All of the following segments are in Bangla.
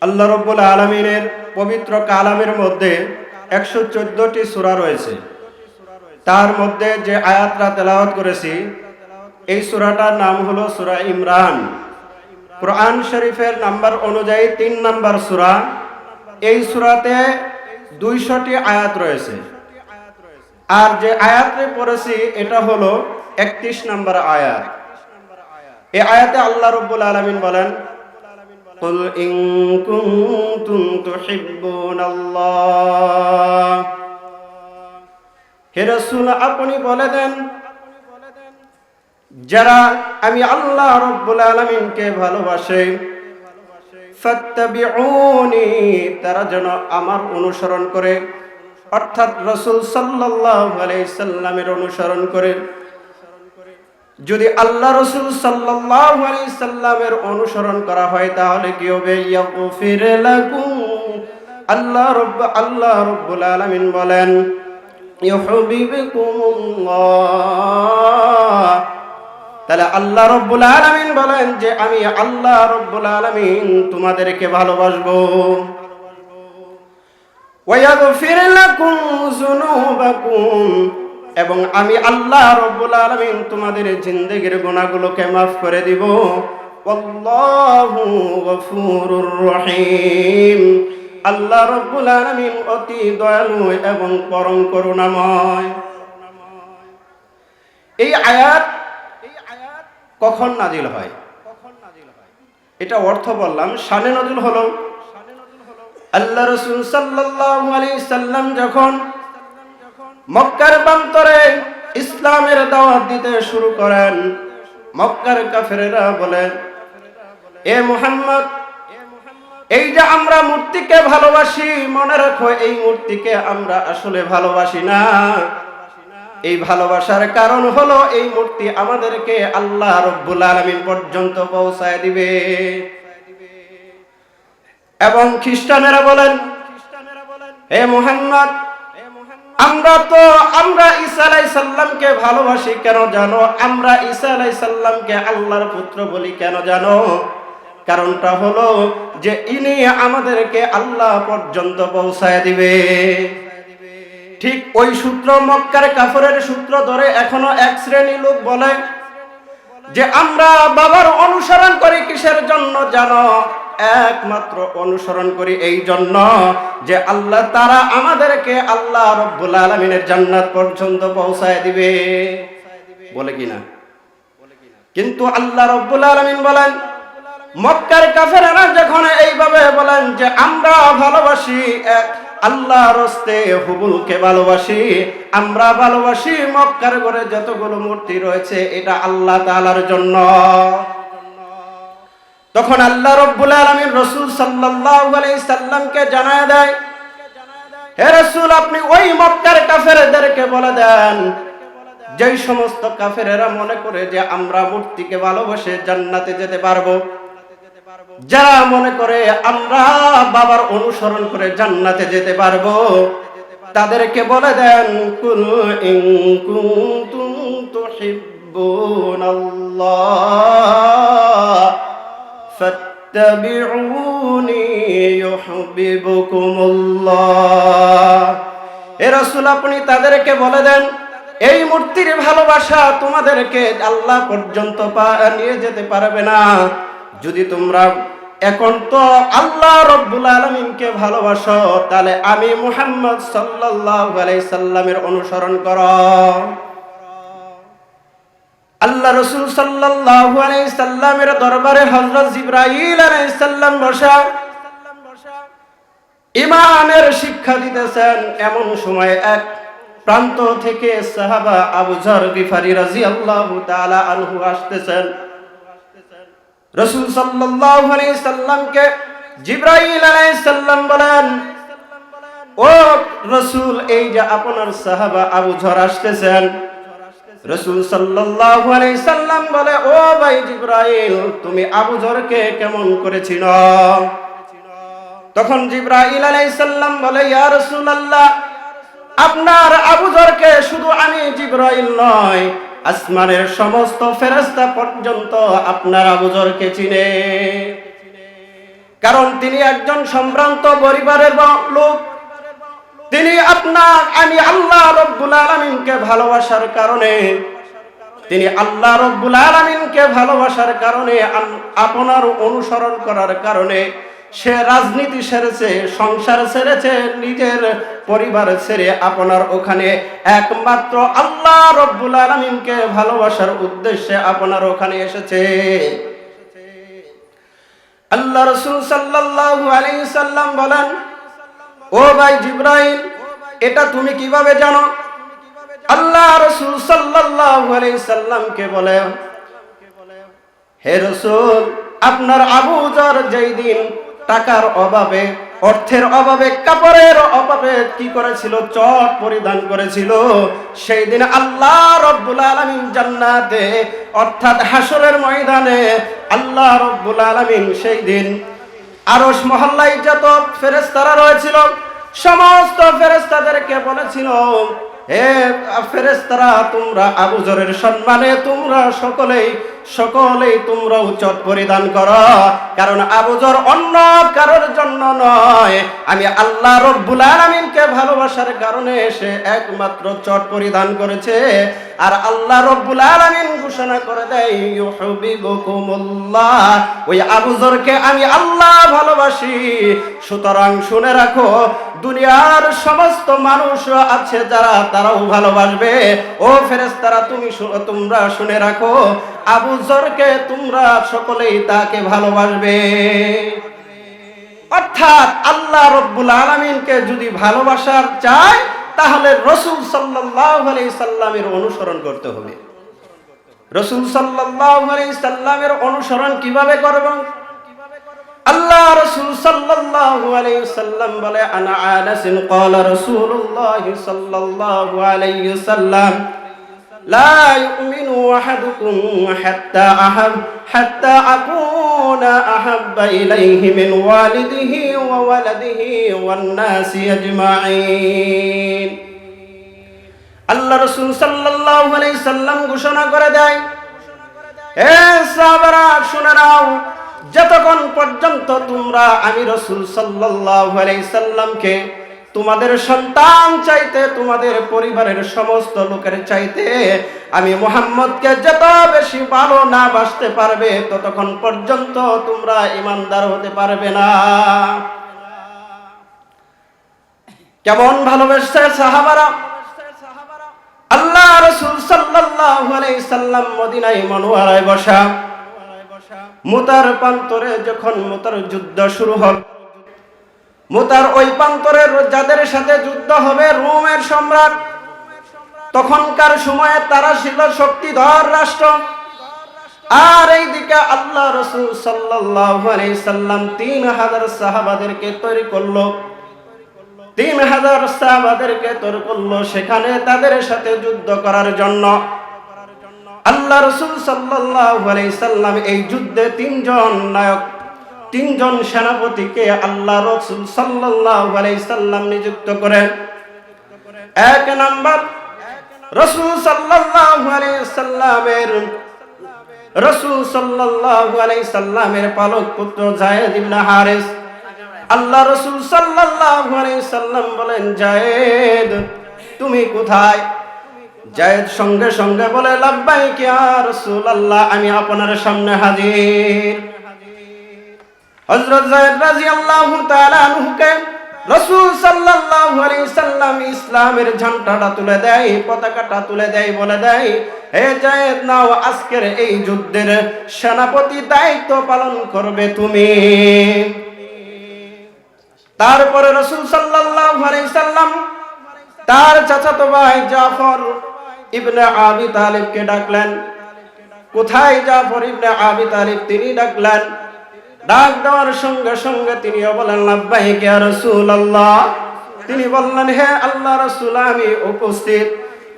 আল্লাহ রাব্বুল আলামিনের পবিত্র কালামের মধ্যে 114টি সূরা রয়েছে। তার মধ্যে যে আয়াতটা তেলাওয়াত করেছি এই সূরাটার নাম হলো সূরা ইমরান। কোরআন শরীফের নাম্বার অনুযায়ী 3 নাম্বার সূরা। এই সূরাতে 200টি আয়াত রয়েছে। আর যে আয়াতটি পড়েছি এটা হলো 31 নাম্বার আয়াত। এই আয়াতে আল্লাহ রাব্বুল আলামিন বলেন, কুল ইন কুনতুম তুহিব্বুনাল্লাহ, হে রাসূল আপনি বলে দেন যারা আমি আল্লাহ রাব্বুল আলামিনকে ভালোবাসে, ফাত্তাবিউনি তারা যেন আমার অনুসরণ করে, অর্থাৎ রাসূল সাল্লাল্লাহু আলাইহি সাল্লামের অনুসরণ করে। যদি আল্লাহ রাসূল সাল্লাল্লাহু আলাইহি সাল্লামের অনুসরণ করা হয় তাহলে কি হবে? ইয়াগফির লাকুম, আল্লাহ রাব্বুল আলামিন বলেন ইউহিব্বুকুমুল্লাহ, তাহলে আল্লাহ রাব্বুল আলামিন বলেন যে আমি আল্লাহ রাব্বুল আলামিন তোমাদেরকে ভালোবাসবো। ওয়া ইয়াগফির লাকুম যুনুবাকুম, এবং আমি আল্লাহ রাব্বুল আলামিন তোমাদের জিন্দেগীর গুনাহগুলোকে মাফ করে দিব। আল্লাহু গফুরুর রহিম, আল্লাহ রাব্বুল আলামিন অতি দয়ালু এবং পরম করুণাময়। এই আয়াত কখন নাজিল হয়? এটা অর্থ বললাম। শানে নজুল হলো আল্লাহ রাসূল সাল্লাল্লাহু আলাইহি সাল্লাম যখন মক্কার প্রান্তরে ইসলামের দাওয়াত দিতে শুরু করেন, মক্কার কাফেরেরা বলে, এ মুহাম্মদ, এই যে আমরা মূর্তিকে ভালোবাসি, মনে রাখো এই মূর্তিকে আমরা আসলে ভালোবাসি না। এই ভালোবাসার কারণ হলো এই মূর্তি আমাদেরকে আল্লাহ রাব্বুল আলামিন পর্যন্ত পৌঁছায় দিবে। এবং খ্রিস্টানেরা বলেন, হে মুহাম্মদ, আমরা ঈসা আলাইহিস সালামকে ভালোবাসি কেন জানো? আমরা ঈসা আলাইহিস সালামকে আল্লাহর পুত্র বলি কেন জানো? কারণটা হলো যে ইনি আমাদেরকে আল্লাহ পর্যন্ত পৌঁছায় দিবে। ঠিক ওই সূত্র, মক্কার কাফেরের সূত্র ধরে এখনো এক শ্রেণী লোক বলে যে আমরা বাবার অনুসরণ করি কিসের জন্য জানো? একমাত্র অনুসরণ করি এই জন্য যে আল্লাহ তারা আমাদেরকে আল্লাহ রাব্বুল আলামিনের জান্নাত পর্যন্ত পৌঁছায় দিবে, বলে কিনা? কিন্তু আল্লাহ রাব্বুল আলামিন বলেন, মক্কার কাফেররা যখন এইভাবে বলেন যে আমরা ভালোবাসি আল্লাহর রাস্তে হুবুলকে ভালোবাসি, আমরা ভালোবাসি মক্কার ঘরে যতগুলো মূর্তি রয়েছে এটা আল্লাহ তাআলার জন্য, তখন আল্লাহ রাব্বুল আলামিন রাসূল সাল্লাল্লাহু আলাইহি সাল্লামকে জানায় দেয়, হে রাসূল আপনি ওই মক্কার কাফেরদেরকে বলে দেন, যেই সমস্ত কাফেরেরা মনে করে যে আমরা মূর্তিকে ভালোবাসে জান্নাতে যেতে পারবো, যারা মনে করে আমরা বাবার অনুসরণ করে জান্নাতে যেতে পারবো, তাদেরকে বলে দেন, কুল ইন কুনতুম তুহিব্বুনাল্লাহ ফাত্তাবিউনি ইউহিব্বুকুমুল্লাহ। হে রাসূল আপনি তাদেরকে বলে দেন এই মূর্তির ভালোবাসা তোমাদেরকে আল্লাহ পর্যন্ত নিয়ে যেতে পারবে না। যদি তোমরা এখন তো আল্লাহ রাব্বুল আলামিনকে ভালোবাসো তাহলে আমি মুহাম্মদ সাল্লাল্লাহু আলাইহি সাল্লামের অনুসরণ করো। আল্লাহ রাসূল সাল্লাল্লাহু আলাইহি সাল্লামের দরবারে হযরত জিবরাইল আলাইহিস সালাম বসা ঈমানের শিক্ষা দিতেছেন। এমন সময় এক প্রান্ত থেকে সাহাবা আবু যর গিফারি রাদিয়াল্লাহু তাআলা আনহু আসতেছেন। রাসূল সাল্লাল্লাহু আলাইহি সাল্লামকে জিবরাইল আলাইহিস সালাম বলেন, ও রাসূল এই যে আপনার সাহাবা আবু যর আসতেছেন। রাসূল সাল্লাল্লাহু আলাইহি সাল্লাম বলে, ও ভাই জিবরাইল তুমি আবু যরকে কেমন করে চিনো? তখন জিবরাইল আলাইহিস সালাম বলে, ইয়া রাসূলুল্লাহ আপনার আবু যরকে শুধু আমি জিবরাইল নয় আসমানের সমস্ত ফেরেশতা পর্যন্ত আপনার আবু যরকে চিনে। কারণ তিনি একজন সম্ভ্রান্ত পরিবারের লোক। তিনি আমি আল্লাহ রব্বুল আলামিনকে ভালোবাসার কারণে, তিনি আল্লাহ রব্বুল আলামিনকে ভালোবাসার কারণে, আপনার অনুসরণ করার কারণে সে রাজনীতি ছেড়েছে, সংসার ছেড়েছে, নিজের পরিবার ছেড়ে আপনার ওখানে একমাত্র আল্লাহ রব্বুল আলামিনকে ভালোবাসার উদ্দেশ্যে আপনার ওখানে এসেছে। আল্লাহ রাসূল সাল্লাল্লাহু আলাইহি সাল্লাম বলেন, ও ভাই জিবরাইল, এটা তুমি কিভাবে জানো? আল্লাহ রাসূল সাল্লাল্লাহু আলাইহি সাল্লামকে বলে, হে রাসূল, আপনার আবু যর যেই দিন টাকার অভাবে, অর্থের অভাবে, কাপড়ের অভাবে কি করেছিল? চট পরিধান করেছিল। সেই দিন আল্লাহ রব্বুল আলামিন জান্নাতে অর্থাৎ হাসরের ময়দানে আল্লাহ রব্বুল আলামিন সেই দিন আরশ মহল্লায় যত ফেরেশতারা রয়েছিল সমস্ত ফেরেশতাদেরকে বলেছিল, হে ফেরেশতারা, তোমরা আবু যরের সম্মানে তোমরা সকলেই তোমরা উচ্চত পরিধান করো, কারণ আবু যর অন্য কারোর জন্য নয়, আমি আল্লাহ রব্বুল আলামিনকে ভালোবাসার কারণে সে একমাত্র চট পরিধান করেছে। আর আল্লাহ রব্বুল আলামিন ঘোষণা করে দেয়, ইউহিব্বুকুমুল্লাহ, ওই আবু যরকে আমি আল্লাহ ভালোবাসি। সুতরাং শুনে রাখো, দুনিয়ার সমস্ত মানুষ আছে যারা, তারাও ভালোবাসবে। ও ফেরেশতারা, তোমরা শুনে রাখো, আবু যরকে তোমরা সকলেই তাকে ভালোবাসবে। অর্থাৎ আল্লাহ রব্বুল আলামিনকে যদি ভালোবাসার চায় তাহলে রাসূল সাল্লাল্লাহু আলাইহি সাল্লামের অনুসরণ করতে হবে। রাসূল সাল্লাল্লাহু আলাইহি সাল্লামের অনুসরণ কিভাবে করব? আল্লাহ রাসূল সাল্লাল্লাহু আলাইহি সাল্লাম বলে, আনা আনাসিন ক্বালা রাসূলুল্লাহ সাল্লাল্লাহু আলাইহি সাল্লাম, লা ইউমিনু আহাদুকুম হাত্তা আকুনা আহাব্বা ইলাইহি মিন ওয়ালিদিহি ওয়া ওয়ালাদিহি ওয়ান নাসি আজমাইন। আল্লাহ রাসূল সাল্লাল্লাহু আলাইহি সাল্লাম ঘোষণা করে দেয়, হে সাহাবারা শুনে নাও, যতক্ষণ পর্যন্ত তোমরা আমি রাসূল সাল্লাল্লাহু আলাইহি সাল্লামকে তোমাদের সন্তান চাইতে, তোমাদের পরিবারের সমস্ত লোকের চাইতে আমি মুহাম্মদকে যত বেশি ভালো না বাসতে পারবে ততক্ষণ পর্যন্ত তোমরা ঈমানদার হতে পারবে না। কেমন ভালোবেসে সাহাবারা! আল্লাহ রাসূল সাল্লাল্লাহু আলাইহি সাল্লাম মদিনায় মুনাওয়ারায় বসা, মুতার প্রান্তরে যখন মুতার যুদ্ধ শুরু হল, মুতার ওই প্রান্তরের যাদের সাথে যুদ্ধ হবে রোমের সম্রাট, তখনকার সময়ে তারা ছিল শক্তিধর রাষ্ট্র। আর এইদিকে আল্লাহ রাসূল সাল্লাল্লাহু আলাইহি সাল্লাম 3000 সাহাবাদেরকে তৈরি করলো, 3000 সাহাবাদেরকে তৈরি করলো সেখানে তাদের সাথে যুদ্ধ করার জন্য। আল্লাহ রাসূল সাল্লাল্লাহু আলাইহি সাল্লাম এই যুদ্ধে 3জন নায়ক, 3জন সেনাপতিকে আল্লাহ রাসূল সাল্লাল্লাহু আলাইহি সাল্লাম নিযুক্ত করেন। এক নাম্বার রাসূল সাল্লাল্লাহু আলাইহি সাল্লামের পালক পুত্র যায়েদ ইবনে হারিস। আল্লাহ রাসূল সাল্লাল্লাহু আলাইহি সাল্লাম বলেন, যায়েদ তুমি কোথায়? যায়েদ সঙ্গে সঙ্গে বলে, লাব্বাইক ইয়া রাসূলুল্লাহ, আমি আপনার সামনে হাজির। হযরত যায়েদ রাদিয়াল্লাহু তাআলা আনহুকে রাসূল সাল্লাল্লাহু আলাইহি সাল্লাম ইসলামের ঝান্ডাটা তুলে দেয়, পতাকাটা তুলে দেয়, বলে দেয়, হে যায়েদ, নাও আজকের এই যুদ্ধের সেনাপতি দায়িত্ব পালন করবে তুমি। তারপরে রাসূল সাল্লাল্লাহু আলাইহি সাল্লাম তার চাচাতো ভাই জাফর ইবনে আবি তালিবকে ডাকলেন। কোথায় জাফর ইবনে আবি তালিব? তিনি ডাকলেন। ডাক দেওয়ার সঙ্গে সঙ্গে তিনিও বলেন, লাব্বাইক ইয়া রাসূলুল্লাহ। তিনি বললেন, হে আল্লাহ রাসূল, আমি উপস্থিত।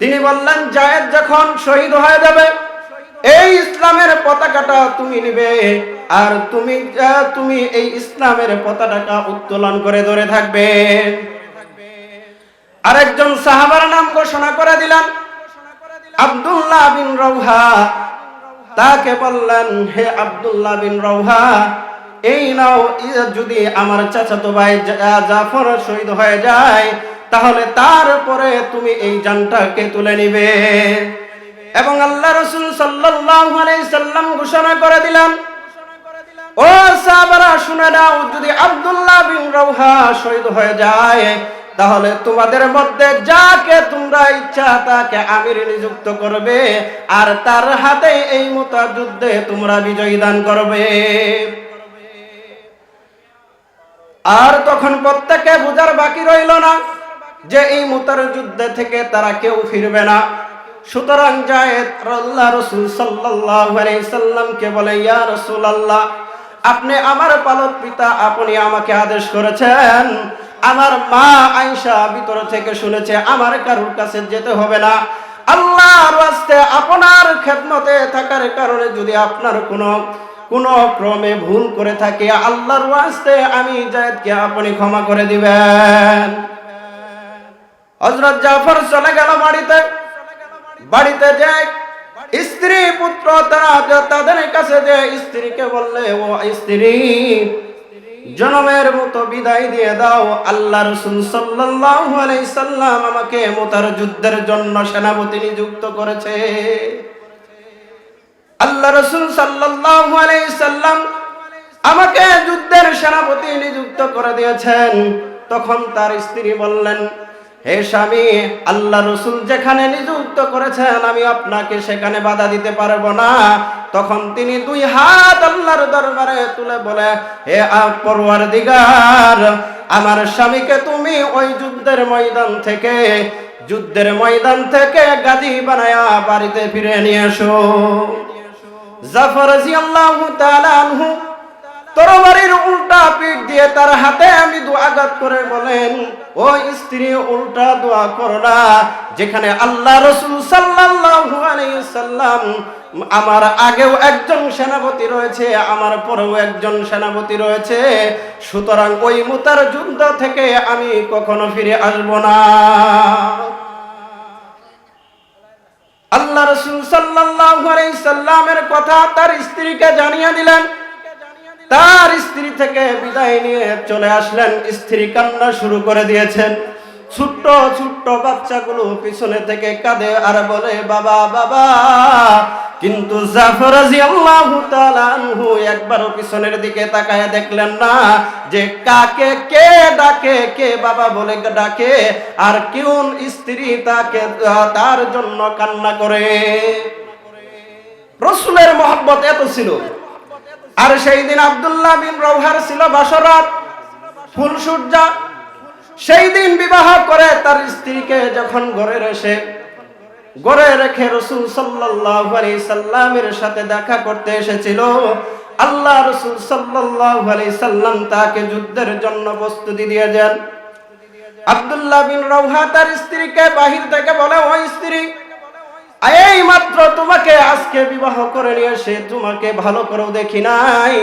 তিনি বললেন, যায়েদ যখন শহীদ হয়ে যাবে এই ইসলামের পতাকাটা তুমি নিবে, আর তুমি এই ইসলামের পতাকাটা উত্তোলন করে ধরে থাকবে। আরেকজন সাহাবার নাম ঘোষণা করে দিলেন, আব্দুল্লাহ বিন রাওহা। তাকে বললেন, হে আব্দুল্লাহ বিন রাওহা, এই নাও, যদি আমার চাচাতো ভাই জাফর শহীদ হয়ে যায় তাহলে তারপরে তুমি এই জানটাকে তুলে নিবে। এবং আল্লাহ রাসূল সাল্লাল্লাহু আলাইহি সাল্লাম ঘোষণা করে দিলেন, ও সাহাবারা শুনে নাও, যদি আব্দুল্লাহ বিন রাওহা শহীদ হয়ে যায় তাহলে তোমাদের মধ্যে যাকে তোমরা ইচ্ছা তাকে আমির নিযুক্ত করবে, আর তার হাতে এই মুতার যুদ্ধে তোমরা বিজয় দান করবে। আর তখন প্রত্যেকে বুঝার বাকি রইল না যে এই মুতার যুদ্ধে থেকে তারা কেউ ফিরবে না। সুতরাং যায়েদ আল্লাহ রাসূল সাল্লাল্লাহু আলাইহি সাল্লামকে বলে, ইয়া রাসূলুল্লাহ, আপনি আমার পালক পিতা, আপনি আমাকে আদেশ করেছেন, আমার মা আয়েশা ভিতর থেকে শুনেছে, আমার কারোর কাছে যেতে হবে না। আল্লাহর ওয়াস্তে আপনার খেদমতে থাকার কারণে যদি আপনার কোনো ক্রমে ভুল করে থাকে, আল্লাহর ওয়াস্তে আমি যায়েদকে আপনি ক্ষমা করে দিবেন। হযরত জাফর চলে গেল বাড়িতে যে স্ত্রী পুত্র তাদের কাছে যে স্ত্রীকে বললে, ও স্ত্রী, জনমের মতো বিদায় দিয়ে দাও, আল্লাহ রাসূল সাল্লাল্লাহু আলাইহি সাল্লাম আমাকে মুতার যুদ্ধের জন্য সেনাপতি নিযুক্ত করেছে। আল্লাহ রাসূল সাল্লাল্লাহু আলাইহি সাল্লাম আমাকে যুদ্ধের সেনাপতি নিযুক্ত করে দিয়েছেন। তখন তার স্ত্রী বললেন, হে স্বামী, আল্লাহ রাসূল যেখানে নিযুক্ত করেছেন আমি আপনাকে সেখানে বাধা দিতে পারবো না। তখন তিনি দুই হাত আল্লাহর দরবারে তুলে বলে, হে পরওয়ারদিগার, আমার স্বামীকে তুমি ওই যুদ্ধের ময়দান থেকে গাদি বানায়া বাড়িতে ফিরে নিয়ে এসো। জাফর রাদিয়াল্লাহু তাআলা আনহু তরবারির উল্টা পিঠ দিয়ে তার হাতে আমি আঘাত করে বলেন, ও স্ত্রী, উল্টা দোয়া করো না। যেখানে আল্লাহ রাসূল সাল্লাল্লাহু আলাইহি সাল্লাম, আমার আগেও একজন সেনাপতি রয়েছে, আমার পরেও একজন সেনাপতি রয়েছে, সুতরাং ওই মুতার যুদ্ধ থেকে আমি কখনো ফিরে আসব না। আল্লাহ রাসূল সাল্লাল্লাহু আলাইহি সাল্লামের কথা তার স্ত্রীকে জানিয়ে দিলেন। তার স্ত্রী থেকে বিদায় নিয়ে চলে আসলেন। স্ত্রী কান্না শুরু করে দিয়েছেন। ছোট্ট ছোট্ট বাচ্চাগুলো পিছনে থেকে কাঁদে আর বলে, বাবা বাবা। কিন্তু জাফর রাদিয়াল্লাহু তাআলা আনহু একবারও পিছনের দিকে তাকায় দেখলেন না যে কাকে কে ডাকে, কে বাবা বলে ডাকে, আর কোন স্ত্রী তার জন্য কান্না করে। রাসূলের মহব্বত এত ছিল। আর সেই দিন আব্দুল্লাহ বিন রাওহার ছিল বাসরাত, ফুলসজ্জা। সেই দিন বিবাহ করে তার স্ত্রীকে যখন ঘরে রেখে রাসূল সাল্লাল্লাহু আলাইহি সাল্লামের সাথে দেখা করতে এসেছিল, আল্লাহ রাসূল সাল্লাল্লাহু আলাইহি সাল্লাম তাকে যুদ্ধের জন্য প্রস্তুতি দিয়ে দেন। আব্দুল্লাহ বিন রাওহা তার স্ত্রীকে বাহির থেকে বলে, ও স্ত্রী, এই মাত্র তোমাকে আজকে বিবাহ করে নিয়ে এসে তোমাকে ভালো করেও দেখি নাই,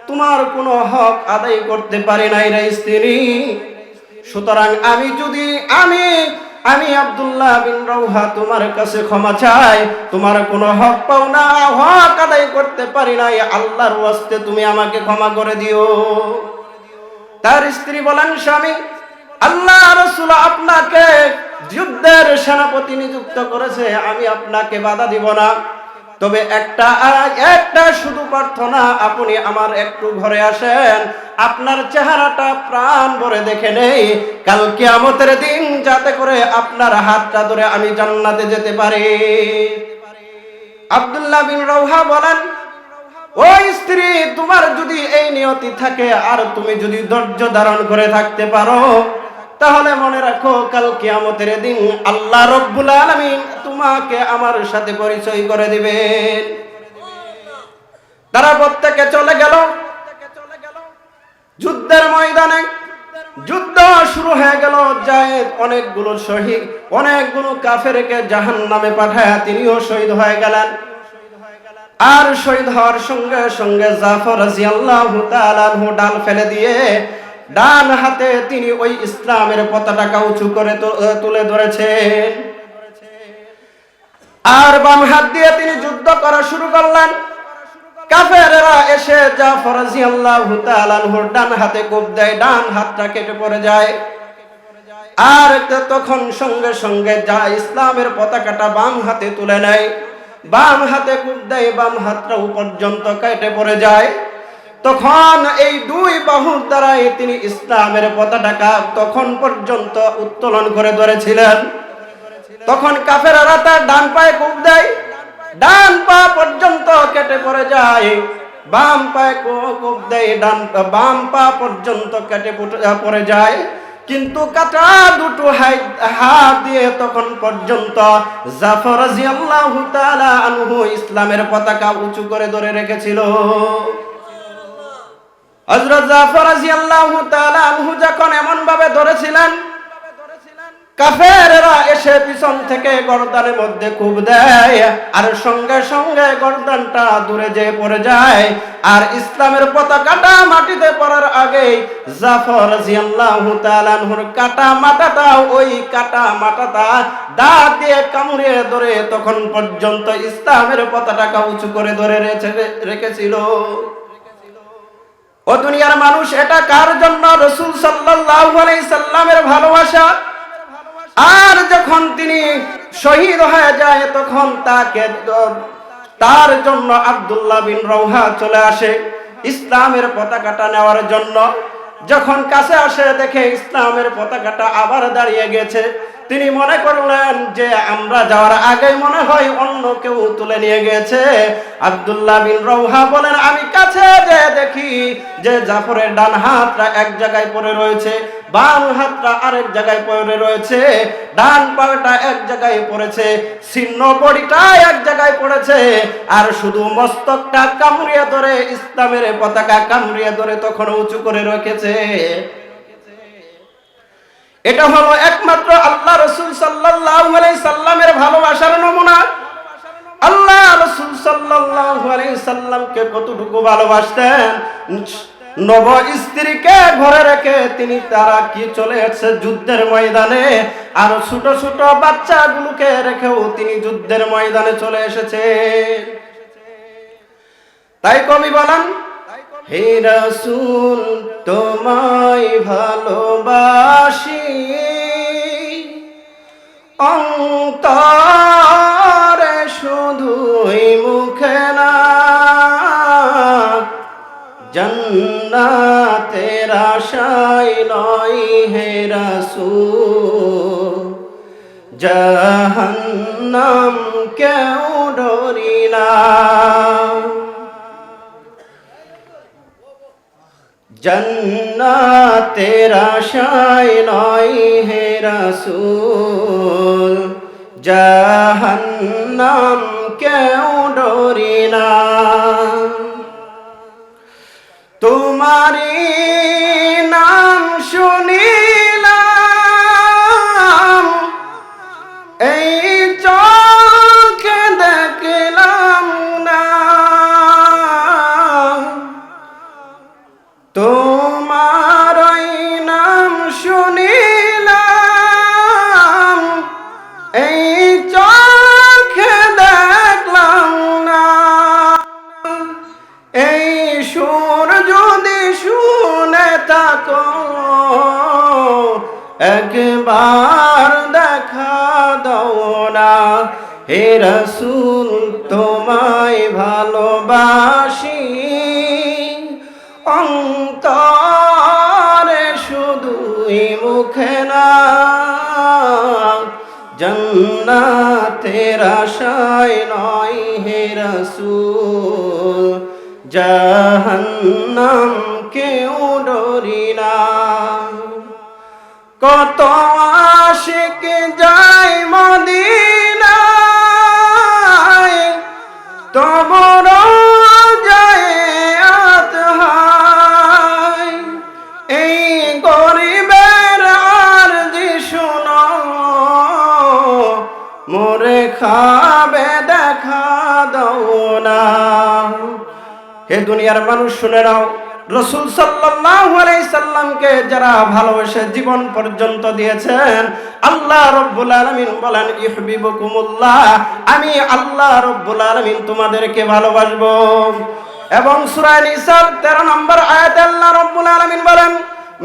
তোমার কোনো হক আদায় করতে পারি নাই রে স্ত্রী। সুতরাং আমি আব্দুল্লাহ বিন রাওহা তোমার কাছে ক্ষমা চাই, তোমার কোনো হক পাওনা হক আদায় করতে পারি নাই, আল্লাহর ওয়াস্তে তুমি আমাকে ক্ষমা করে দিও। তার স্ত্রী বলেন, স্বামী, আল্লাহ রাসূল আপনাকে যুদ্ধের সেনাপতি নিযুক্ত করেছে, আমি আপনাকে বাধা দিব না। তবে একটা শুধু প্রার্থনা, আপনি আমার একটু ঘরে আসেন, আপনার চেহারাটা প্রাণ ভরে দেখে নেই, কাল কিয়ামতের দিন যাতে করে আপনার হাতটা ধরে আমি জান্নাতে যেতে পারি। আব্দুল্লাহ বিন রাওহা বলেন, ও স্ত্রী, তোমার যদি এই নিয়তি থাকে আর তুমি যদি ধৈর্য ধারণ করে থাকতে পারো, তাহলে মনে রাখো কাল কিয়ামতের দিন আল্লাহ রব্বুল আলামিন তোমাকে আমার সাথে পরিচয় করে দিবেন। তারা প্রত্যেকে চলে গেল যুদ্ধের ময়দানে। যুদ্ধ শুরু হয়ে গেল। যায়েদ অনেকগুলো কাফেরকে জাহান্নামে পাঠায় তিনিও শহীদ হয়ে গেলেন। আর শহীদ হওয়ার সঙ্গে সঙ্গে জাফর রাদিয়াল্লাহু তাআলা আনহু ডাল ফেলে দিয়ে ডান হাতে তিনি ওই ইসলামের পতাকা উঁচু করে তুলে ধরেছেন, আর বাম হাত দিয়ে তিনি যুদ্ধ করা শুরু করলেন। কাফেররা এসে জাফর রাদিয়াল্লাহু তাআলা আনহুর ডান হাতে কোপ দেয়, ডান হাতটা কেটে পড়ে যায়। আর তখন সঙ্গে সঙ্গে যা ইসলামের পতাকাটা বাম হাতে তুলে নেয়, বাম হাতে কোপ দেয়, বাম হাতটাও পর্যন্ত কেটে পড়ে যায়। তখন এই দুই বাহুর দ্বারাই তিনি ইসলামের পতাকা তখন পর্যন্ত উত্তোলন করে ধরেছিলেন। তখন কাফেররা তার ডান পায়ে কোপ দেয়, ডান পা পর্যন্ত কেটে পড়ে যায়, বাম পায়ে কোপ দেয়, বাম পা পর্যন্ত কেটে পড়ে যায়। কিন্তু কাটা দুটো হাত দিয়ে তখন পর্যন্ত জাফর রাদিয়াল্লাহু তাআলা আনহু ইসলামের পতাকা উঁচু করে ধরে রেখেছিল। হযরত জাফর রাদিয়াল্লাহু তাআলা আনহু যখন এমন ভাবে ধরেছিলেন, কাফেররা এসে পিছন থেকে গর্দানের মধ্যে কোপ দেয়, আর সঙ্গে সঙ্গে গর্দানটা দূরে যেয়ে পড়ে যায়। আর ইসলামের পতাকাটা মাটিতে পড়ার আগে জাফর রাদিয়াল্লাহু তাআলা আনহুর কাটা মাথাটা, ওই কাটা মাথাটা দাঁত দিয়ে কামড়িয়ে ধরে তখন পর্যন্ত ইসলামের পতাকা উঁচু করে ধরে রেখেছিল। ও দুনিয়ার মানুষ, এটা কার জন্য? রাসূল সাল্লাল্লাহু আলাইহি সাল্লামের ভালোবাসা। আর যখন তিনি শহীদ হয়ে যায় তখন তার জন্য আব্দুল্লাহ বিন রওহা চলে আসে ইসলামের পতাকাটা নেওয়ার জন্য। যখন কাছে আসে দেখে ইসলামের পতাকাটা আবার দাঁড়িয়ে গেছে, তিনি মনে করলেন যে আমরা যাওয়ার আগে মনে হয় অন্য কেউ তুলে নিয়ে গেছে। আব্দুল্লাহ বিন রওহা বলেন, আমি কাছে যে দেখি যে জাফরের ডান হাতটা এক জায়গায় পড়ে রয়েছে, বাম হাতটা আরেক জায়গায় পড়ে রয়েছে, ডান পাটা এক জায়গায় পড়েছে, ছিন্ন বডিটা এক জায়গায় পড়েছে, আর শুধু মস্তকটা কামড়িয়ে ধরে ইসলামের পতাকা কামড়িয়ে ধরে তখন উঁচু করে রেখেছে। এটা হলো একমাত্র আল্লাহ রাসূল সাল্লাল্লাহু আলাইহি সাল্লামের ভালোবাসার নমুনা। আল্লাহ রাসূল সাল্লাল্লাহু আলাইহি সাল্লামকে কতটুকু ভালোবাসতেন। নব স্ত্রীকে ঘরে রেখে তিনি তারা কি চলে আসছে যুদ্ধের ময়দানে, আর ছোট ছোট বাচ্চাগুলোকে রেখেও তিনি যুদ্ধের ময়দানে চলে এসেছে। তাই কবি বলেন, হে রাসূল তোমায় ভালোবাসি অন্তরে শুধুই মুখে না, জান্নাতের আশায় নয় হে রাসূল, জাহান্নাম কেউ ডরি না। জান্নাতের আশায় নয় হে রাসূল, জাহান্নাম কেউ ডরি না। তোমারি নাম শুনিলাম, এই চোখে দেখলাম না, তোমার নাম শুনিলাম, এই চোখে দেখলাম না, এই সুর যদি শুনে থাকো একবার দেখা দাও না। হে রাসূল তোমায় ভালোবাসি অন্তরে শুধুই মুখে না, জান্নাতের আশায় নয় হে রাসূল, জাহান্নাম কেউ ডরি না। কত আশিক যায় মদিনায়, তবু রোজায় আতহায়, এই গরিবের আরজি শোনো, মোরে খাবে দেখা দাও না। হে দুনিয়ার মানুষ শুনে নাও, রাসূল সাল্লাল্লাহু আলাইহি সাল্লামকে যারা ভালোবেসে জীবন পর্যন্ত দিয়েছেন, আল্লাহ রাব্বুল আলামিন বলেন ইউহিব্বুকুমুল্লাহ, আমি আল্লাহ রাব্বুল আলামিন তোমাদেরকে ভালোবাসবো। এবং সূরা নিসার 13 নম্বর আয়াতে আল্লাহ রাব্বুল আলামিন বলেন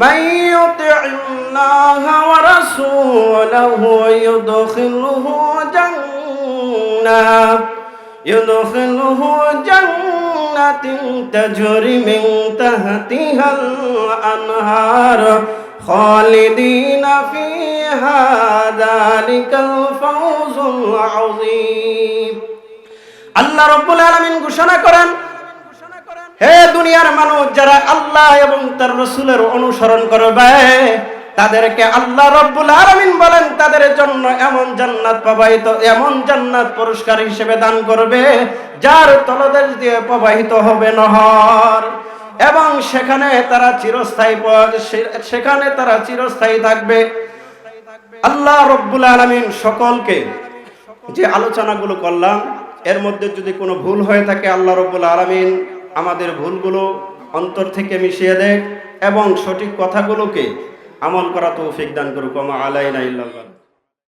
মান ইউতি'ল্লাহা ওয়া রাসূলাহু يدخله جنات تجري من تحتها الأنهار خالدين فيها ذلك الفوز العظيم আল্লাহ রাব্বুল আলামিন ঘোষণা করেন হে দুনিয়ার মানুষ যারা আল্লাহ এবং তার রাসূলের অনুসরণ করবে তাদেরকে আল্লাহ রাব্বুল আলামিন বলেন তাদের জন্য এমন জান্নাত প্রবাহিত এমন জান্নাত পুরস্কার হিসেবে দান করবে যার তলদেশ দিয়ে প্রবাহিত হবে নহর এবং সেখানে তারা চিরস্থায়ী থাকবে। আল্লাহ রাব্বুল আলামিন সকলকে যে আলোচনাগুলো করলাম এর মধ্যে যদি কোনো ভুল হয়ে থাকে আল্লাহ রাব্বুল আলামিন আমাদের ভুলগুলো অন্তর থেকে মিশিয়ে দেয় এবং সঠিক কথাগুলোকে আমল করা তৌফিক দান করুক। ওয়া মা আলাইনা ইল্লাল বালাগ।